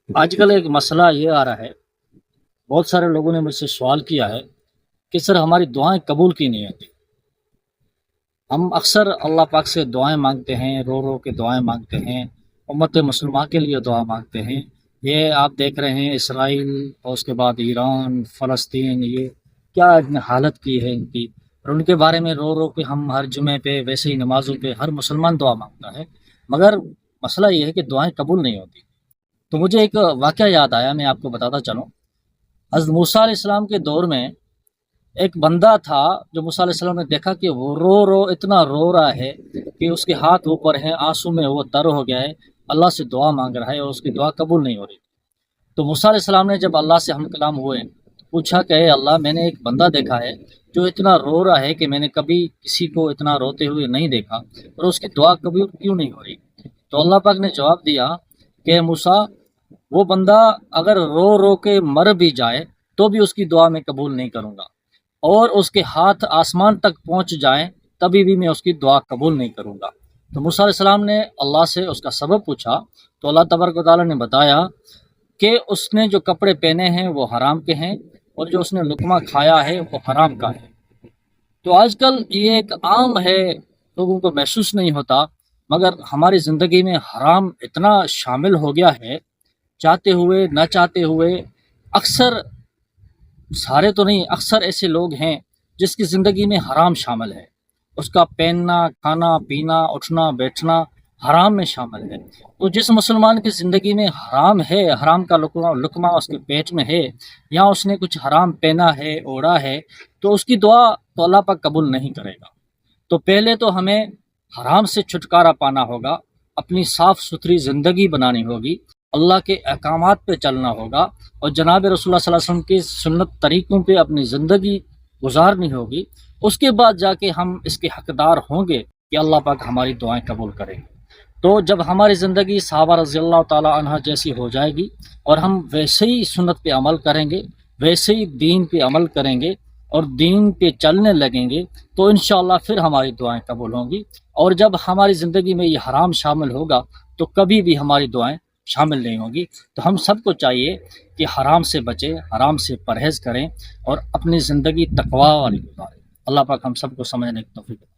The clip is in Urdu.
آج کل ایک مسئلہ یہ آ رہا ہے، بہت سارے لوگوں نے مجھ سے سوال کیا ہے کہ سر ہماری دعائیں قبول کی نہیں ہوتی۔ ہم اکثر اللہ پاک سے دعائیں مانگتے ہیں، رو رو کے دعائیں مانگتے ہیں، امت مسلمہ کے لیے دعا مانگتے ہیں۔ یہ آپ دیکھ رہے ہیں اسرائیل اور اس کے بعد ایران، فلسطین، یہ کیا حالت کی ہے ان کی، اور ان کے بارے میں رو رو کے ہم ہر جمعے پہ، ویسے ہی نمازوں پہ ہر مسلمان دعا مانگتا ہے، مگر مسئلہ یہ ہے کہ دعائیں قبول نہیں ہوتی۔ تو مجھے ایک واقعہ یاد آیا، میں آپ کو بتاتا چلوں۔ حضرت موسیٰ علیہ السلام کے دور میں ایک بندہ تھا جو موسیٰ علیہ السلام نے دیکھا کہ وہ رو رو اتنا رو رہا ہے کہ اس کے ہاتھ اوپر ہیں، آنسو میں وہ تر ہو گیا ہے، اللہ سے دعا مانگ رہا ہے اور اس کی دعا قبول نہیں ہو رہی۔ تو موسیٰ علیہ السلام نے جب اللہ سے ہم کلام ہوئے، پوچھا کہ اے اللہ، میں نے ایک بندہ دیکھا ہے جو اتنا رو رہا ہے کہ میں نے کبھی کسی کو اتنا روتے ہوئے نہیں دیکھا، اور اس کی دعا قبول کیوں نہیں ہو رہی؟ تو اللہ پاک نے جواب دیا کہ موسیٰ، وہ بندہ اگر رو رو کے مر بھی جائے تو بھی اس کی دعا میں قبول نہیں کروں گا، اور اس کے ہاتھ آسمان تک پہنچ جائیں تبھی بھی میں اس کی دعا قبول نہیں کروں گا۔ تو موسیٰ علیہ السلام نے اللہ سے اس کا سبب پوچھا، تو اللہ تبارک و تعالیٰ نے بتایا کہ اس نے جو کپڑے پہنے ہیں وہ حرام کے ہیں، اور جو اس نے لقمہ کھایا ہے وہ حرام کا ہے۔ تو آج کل یہ ایک عام ہے، لوگوں کو محسوس نہیں ہوتا، مگر ہماری زندگی میں حرام اتنا شامل ہو گیا ہے، چاہتے ہوئے نہ چاہتے ہوئے۔ اکثر، سارے تو نہیں، اکثر ایسے لوگ ہیں جس کی زندگی میں حرام شامل ہے، اس کا پہننا، کھانا پینا، اٹھنا بیٹھنا حرام میں شامل ہے۔ تو جس مسلمان کی زندگی میں حرام ہے، حرام کا لقمہ اس کے پیٹ میں ہے، یا اس نے کچھ حرام پہنا ہے، اوڑا ہے، تو اس کی دعا تو اللہ پاک قبول نہیں کرے گا۔ تو پہلے تو ہمیں حرام سے چھٹکارا پانا ہوگا، اپنی صاف ستھری زندگی بنانی ہوگی، اللہ کے احکامات پہ چلنا ہوگا، اور جناب رسول اللہ صلی اللہ علیہ وسلم کی سنت طریقوں پہ اپنی زندگی گزارنی ہوگی۔ اس کے بعد جا کے ہم اس کے حقدار ہوں گے کہ اللہ پاک ہماری دعائیں قبول کریں گے۔ تو جب ہماری زندگی صحابہ رضی اللہ تعالی عنہ جیسی ہو جائے گی، اور ہم ویسے ہی سنت پہ عمل کریں گے، ویسے ہی دین پہ عمل کریں گے اور دین پہ چلنے لگیں گے، تو انشاءاللہ پھر ہماری دعائیں قبول ہوں گی۔ اور جب ہماری زندگی میں یہ حرام شامل ہوگا تو کبھی بھی ہماری دعائیں شامل نہیں ہوں گی۔ تو ہم سب کو چاہیے کہ حرام سے بچیں، حرام سے پرہیز کریں، اور اپنی زندگی تقوی والی گزاریں۔ اللہ پاک ہم سب کو سمجھنے کی توفیق دے۔